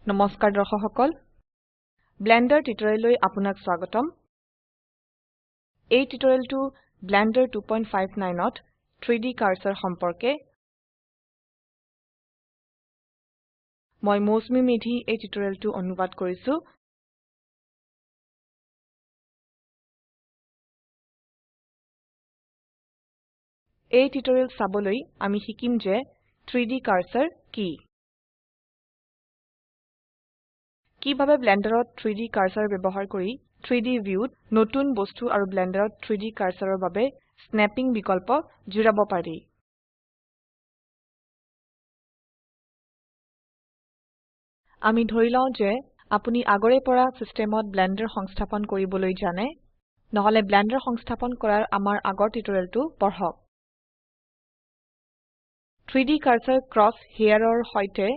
নমস্কাৰ দৰ্শক সকল ব্লেন্ডাৰ টিউটোৰিয়েললৈ আপোনাক স্বাগতম এই টিউটোৰিয়েলটো ব্লেন্ডাৰ 259 ত 3D কাৰ্সাৰ সম্পৰ্কে মই মৌচুমী মেধি এই টিউটোৰিয়েলটো অনুবাদ কৰিছো এই টিউটোৰিয়েল চাবলৈ আমি শিকিম যে 3D কাৰ্সাৰ কি কিভাবে ব্লেন্ডাৰত 3D কাৰ্সাৰ ব্যৱহাৰ কৰি 3D ভিউত নতুন বস্তু আৰু ব্লেন্ডাৰত 3D কাৰ্সাৰৰ বাবে স্ন্যাপিং বিকল্প জুড়াব পাৰি আমি ধৰি লও যে আপুনি আগৰে পৰা সিস্টেমত ব্লেন্ডাৰ সংস্থাপন কৰিবলৈ জানে নহলে ব্লেন্ডাৰ সংস্থাপন কৰাৰ আমাৰ আগৰ টিউটোৰিয়েলটো পঢ়ক 3D কাৰ্সাৰ ক্ৰস হেয়াৰৰ সৈতে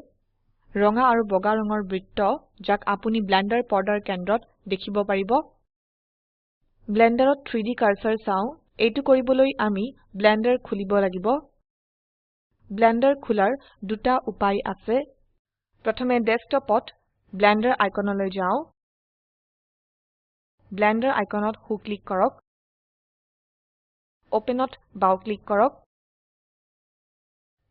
ৰঙা আৰু বগা ৰঙৰ বৃত্ত যাক আপুনি ব্লেন্ডাৰ পৰ্দাৰ কেন্দ্ৰত দেখিব পাৰিব ব্লেন্ডাৰত 3D কাৰ্সাৰ চাও এইটো কৰিবলৈ আমি ব্লেন্ডাৰ খুলিব লাগিব ব্লেন্ডাৰ খোলাৰ দুটা উপায় আছে প্ৰথমে ডেস্কটপত ব্লেন্ডাৰ আইকনলৈ যাও ব্লেন্ডাৰ আইকনত হু ক্লিক কৰক ওপেনত বাও ক্লিক কৰক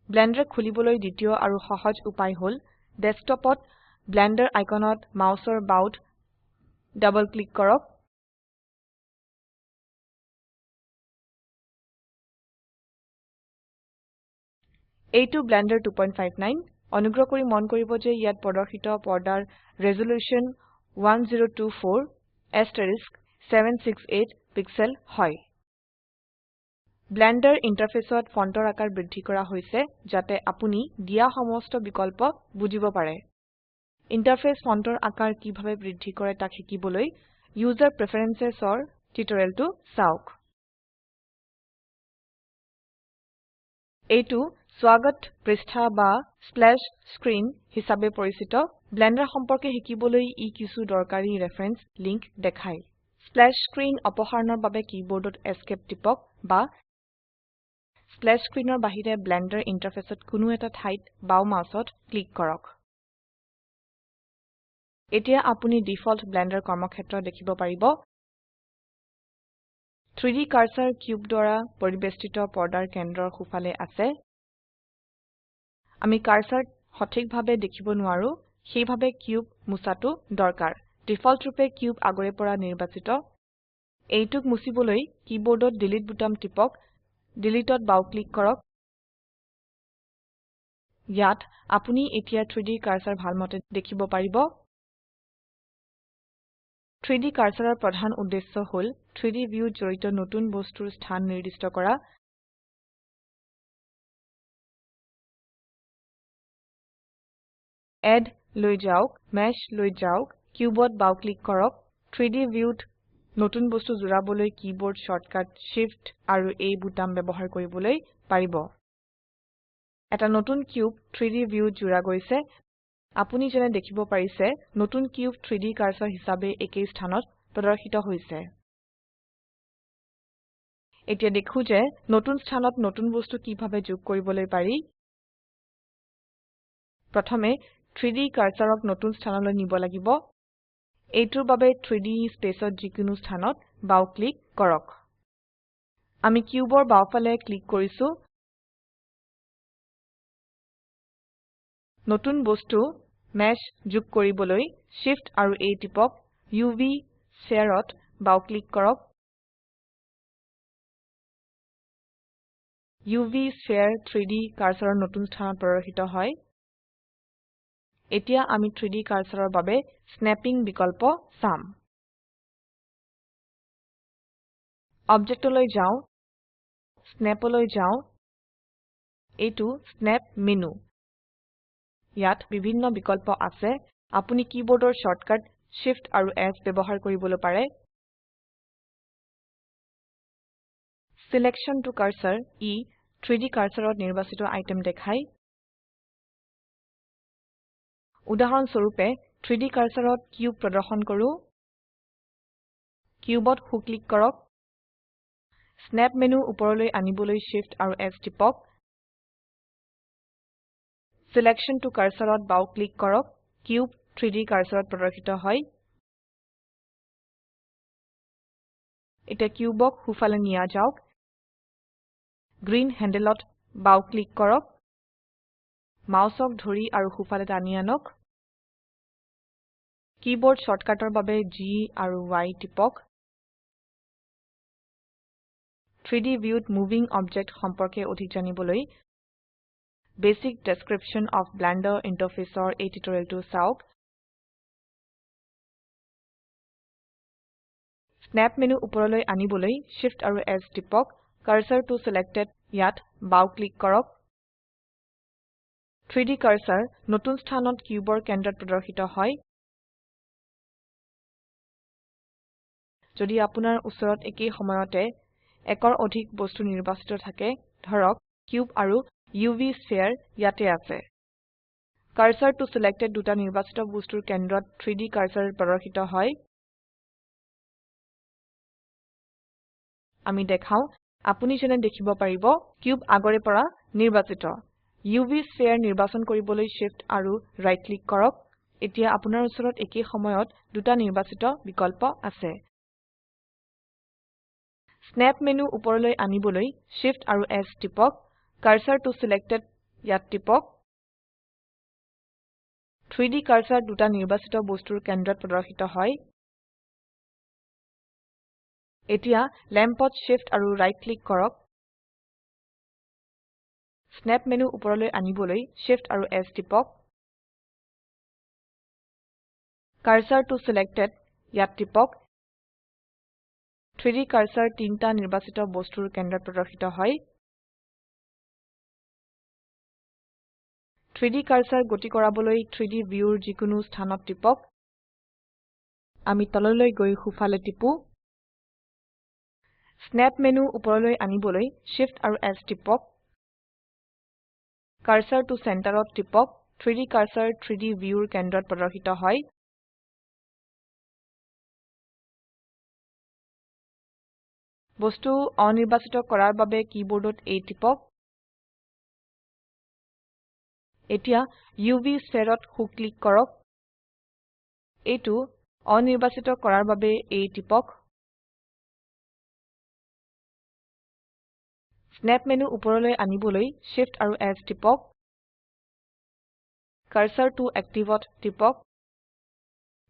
ব্লেন্ডাৰ খুলিবলৈ দ্বিতীয় আৰু সহজ উপায় হল ডেস্কটপত ব্লেন্ডাৰ আইকনত মাউসৰ বাওত ডাবল ক্লিক কৰক এইটো ব্লেন্ডাৰ 259 অনুগ্ৰহ কৰি মন কৰিব যে ইয়াত প্ৰদৰ্শিত পৰ্দাৰ ৰেজল্যুশন 1024*768 পিক্সেল হয় ব্লেন্ডাৰ ইন্টাৰফেসত ফন্টৰ আকাৰ বৃদ্ধি কৰা হৈছে যাতে আপুনি দিয়া সমস্ত বিকল্প বুজিব পাৰে ইন্টাৰফেস ফন্টৰ আকাৰ কিভাবে বৃদ্ধি কৰে তাক শিকিবলৈ ইউজাৰ প্ৰেফাৰেন্সেছৰ টিউটোৰিয়েলটো চাওক এইটো স্বাগত পৃষ্ঠা বা স্প্ল্যাশ স্ক্ৰীন হিসাবে পৰিচিত ব্লেন্ডাৰ সম্পৰ্কে শিকিবলৈ ই কিছু দৰকাৰী ৰেফাৰেন্স লিংক দেখায় স্প্ল্যাশ স্ক্ৰীন অপসাৰণৰ বাবে কীবোৰ্ডত এস্কেপ টিপক বা স্প্ল্যাশ স্ক্ৰীনৰ বাহিৰে ব্লেন্ডাৰ ইন্টাৰফেসত কোনো এটা ঠাইত বাও মাউসত ক্লিক কৰক এতিয়া আপুনি ডিফল্ট ব্লেন্ডাৰ কৰ্মক্ষেত্ৰ দেখিব পাৰিব 3D কাৰ্সাৰ কিউব দ্বাৰা পৰিবেষ্টিত পৰ্দাৰ কেন্দ্ৰৰ খুফালে আছে আমি কাৰ্সাৰ সঠিকভাৱে দেখিব নোৱাৰো সেইভাবে কিউব মুছাটো দৰকাৰ ডিফল্ট ৰূপে কিউব আগৰে পৰা নিৰ্বাচিত এইটোক মুছিবলৈ কীবোৰ্ডত ডিলিট বুটাম টিপক ডিলিটত বাও ক্লিক কৰক ইয়াত আপুনি এতিয়া 3D কাৰ্সাৰ ভালমতে দেখিব পাৰিব 3D কাৰ্সাৰৰ প্ৰধান উদ্দেশ্য হল 3D ভিউত জড়িত নতুন বস্তুৰ স্থান নিৰ্দিষ্ট কৰা এড লৈ যাওক মেশ লৈ যাওক কিউবত বাও ক্লিক কৰক 3D ভিউত নতুন বস্তু জুড়াবলৈ কীবোৰ্ড শৰ্টকাট Shift আৰু A বুটাম ব্যৱহাৰ কৰিবলৈ পাৰিব এটা নতুন কিউব 3D ভিউত জুড়া গৈছে আপুনি যেনে দেখিব পাৰিছে নতুন কিউব 3D কাৰ্সাৰ হিসাবে একেই স্থানত প্ৰদৰ্শিত হৈছে এতিয়া দেখো যে নতুন স্থানত নতুন বস্তু কিভাবে যোগ কৰিবলৈ পাৰি প্ৰথমে 3D কাৰ্সাৰক নতুন স্থানলৈ নিব লাগিব এইটোৰ বাবে 3D স্পেচত যিকোনো স্থানত বাও ক্লিক কৰক আমি কিউবৰ বাওফালে ক্লিক কৰিছো নতুন বস্তু মেশ যোগ কৰিবলৈ Shift আৰু A টিপক UV স্ফিয়াৰত বাও ক্লিক কৰক UV স্ফিয়াৰ 3D কাৰ্সাৰৰ নতুন স্থানত প্ৰদৰ্শিত হয় এতিয়া আমি 3D কাৰ্সাৰৰ বাবে স্ন্যাপিং বিকল্প চাম অবজেক্টলৈ যাও স্ন্যাপলৈ যাও এইটো স্ন্যাপ মেনু ইয়াত বিভিন্ন বিকল্প আছে আপুনি কীবোৰ্ডৰ শৰ্টকাট Shift আৰু S ব্যৱহাৰ কৰিবলৈ পাৰে Selection to Cursor E 3D কাৰ্সাৰত নিৰ্বাচিত আইটেম দেখায় উদাহৰণ স্বৰূপে 3D কাৰ্সাৰত কিউব প্ৰদৰ্শন কৰো কিউবত হু ক্লিক কৰক স্ন্যাপ মেনু উপৰলৈ আনিবলৈ Shift আৰু S টিপক Selection to Cursorত বাও ক্লিক কৰক কিউব 3D কাৰ্সাৰত প্ৰদৰ্শিত হয় এটা কিউবক হুফালে নিয়া যাওক গ্ৰীন হ্যান্ডেলত বাও ক্লিক কৰক মাউসক ধৰি আৰু হুফালে টানি আনক কিবোৰ্ড শৰ্টকাটৰ বাবে G আৰু Y টিপক 3D viewত মুভিং অবজেক্ট সম্পৰ্কে অধিক জানিবলৈ বেসিক ডেসক্ৰিপশ্যন অফ ব্লেন্ডাৰ ইন্টাৰফেসৰ এই টিউটোৰিয়েলটো চাওক স্ন্যাপ মেনু উপৰলৈ আনিবলৈ Shift আৰু S টিপক কাৰ্সৰ টু সিলেক্টেড ইয়াত বাও ক্লিক কৰক 3D কাৰ্সাৰ নতুন স্থানত কিউবৰ কেন্দ্ৰত প্ৰদৰ্শিত হয় যদি আপোনাৰ ওচৰত একেই সময়তে একৰ অধিক বস্তু নিৰ্বাচিত থাকে ধৰক কিউব আৰু UV স্ফিয়াৰ ইয়াতে আছে কাৰ্সৰ টু সিলেক্টেড দুটা নিৰ্বাচিত বস্তুৰ কেন্দ্ৰত 3D কাৰ্সৰ প্ৰদৰ্শিত হয় আমি দেখাও আপুনি যেনে দেখিব পাৰিব কিউব আগৰে পৰা নিৰ্বাচিত UV স্ফিয়াৰ নিৰ্বাচন কৰিবলৈ Shift আৰু ৰাইট ক্লিক কৰক এতিয়া আপোনাৰ ওচৰত একেই সময়ত দুটা নিৰ্বাচিত বিকল্প আছে স্ন্যাপ মেনু উপৰলৈ আনিবলৈ Shift আৰু S টিপক কাৰ্সৰ টু সিলেক্টেড ইয়াত টিপক 3D কাৰ্সৰ দুটা নিৰ্বাচিত বস্তুৰ কেন্দ্ৰত প্ৰদৰ্শিত হয় এতিয়া ল্যাম্পত Shift আৰু ৰাইট ক্লিক কৰক স্ন্যাপ মেনু উপৰলৈ আনিবলৈ Shift আৰু S টিপক কাৰ্সৰ টু সিলেক্টেড ইয়াত টিপক 3D কাৰ্সৰ তিনটা নিৰ্বাচিত বস্তুৰ কেন্দ্ৰত প্ৰদৰ্শিত হয় 3D কাৰ্সৰ গতি কৰাবলৈ 3D ভিউৰ যিকোনো স্থানত টিপক আমি তললৈ গৈ হুফালে টিপু স্ন্যাপ মেনু উপৰলৈ আনিবলৈ Shift আৰু S টিপক কাৰ্সৰ টু চেণ্টাৰত টিপক 3D কাৰ্সৰ 3D ভিউৰ কেন্দ্ৰত প্ৰদৰ্শিত হয় বস্তু অনিৰ্বাচিত কৰাৰ বাবে কিবোৰ্ডত A টিপক এতিয়া UV স্ফিয়াৰত হু ক্লিক কৰক এইটো অনিৰ্বাচিত কৰাৰ বাবে A টিপক স্ন্যাপ মেনু উপৰলৈ আনিবলৈ Shift আৰু S টিপক কাৰ্সৰ টু এক্টিভত টিপক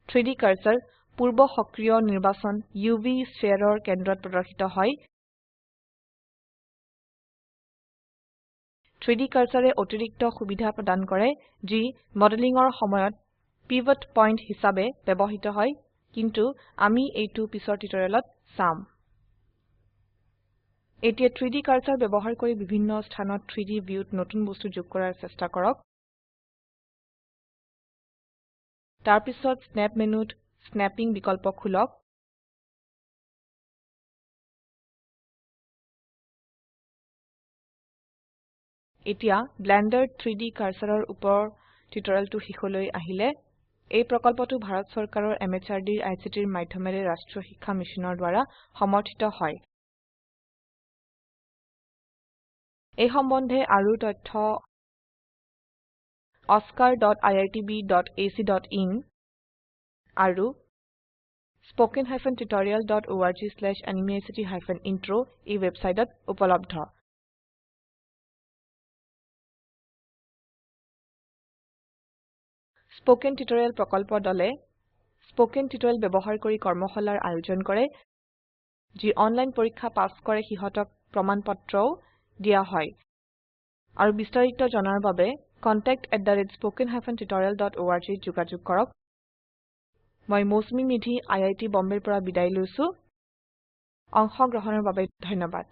3D কাৰ্সৰ পূৰ্ব সক্ৰিয় নিৰ্বাচন UV স্ফিয়াৰৰ কেন্দ্ৰত প্ৰদৰ্শিত হয় 3D কাৰ্সাৰে অতিৰিক্ত সুবিধা প্ৰদান কৰে যি মডেলিংৰ সময়ত পিভট পইণ্ট হিচাবে ব্যৱহৃত হয় কিন্তু আমি এইটো পিছৰ টিউটোৰিয়েলত চাম এতিয়া 3D কাৰ্সাৰ ব্যৱহাৰ কৰি বিভিন্ন স্থানত 3D ভিউত নতুন বস্তু যোগ কৰাৰ চেষ্টা কৰক তাৰ পিছত স্ন্যাপ মেনুত স্ন্যাপিং বিকল্প খুলক এতিয়া ব্লেন্ডাৰ 3D কাৰ্সাৰৰ উপৰ টিউটোৰিয়েলটো শিখলৈ আহিলে এই প্ৰকল্পটো ভাৰত চৰকাৰৰ MHRDৰ ICTৰ মাধ্যমেৰে ৰাষ্ট্ৰীয় শিক্ষা মিছনৰ দ্বাৰা সমৰ্থিত হয় এই সম্বন্ধে আৰু তথ্য oscar.iitb.ac.in আৰু spoken-tutorial.org/nmeict-intro এই ওয়েবসাইটত উপলব্ধ স্পোকেন টিউটোৰিয়েল প্ৰকল্পৰ দলে স্পোকেন টিউটোৰিয়েল ব্যৱহাৰ কৰি কৰ্মশালাৰ আয়োজন কৰে যি অনলাইন পৰীক্ষা পাস কৰে সিহঁতক প্ৰমাণপত্ৰও দিয়া হয় আৰু বিস্তাৰিত জনাৰ বাবে contact@spoken-tutorial.org যোগাযোগ কৰক মই মৌচুমী মেধি IIT বম্বেৰ পৰা বিদায় লৈছো অংশগ্ৰহণৰ বাবে ধন্যবাদ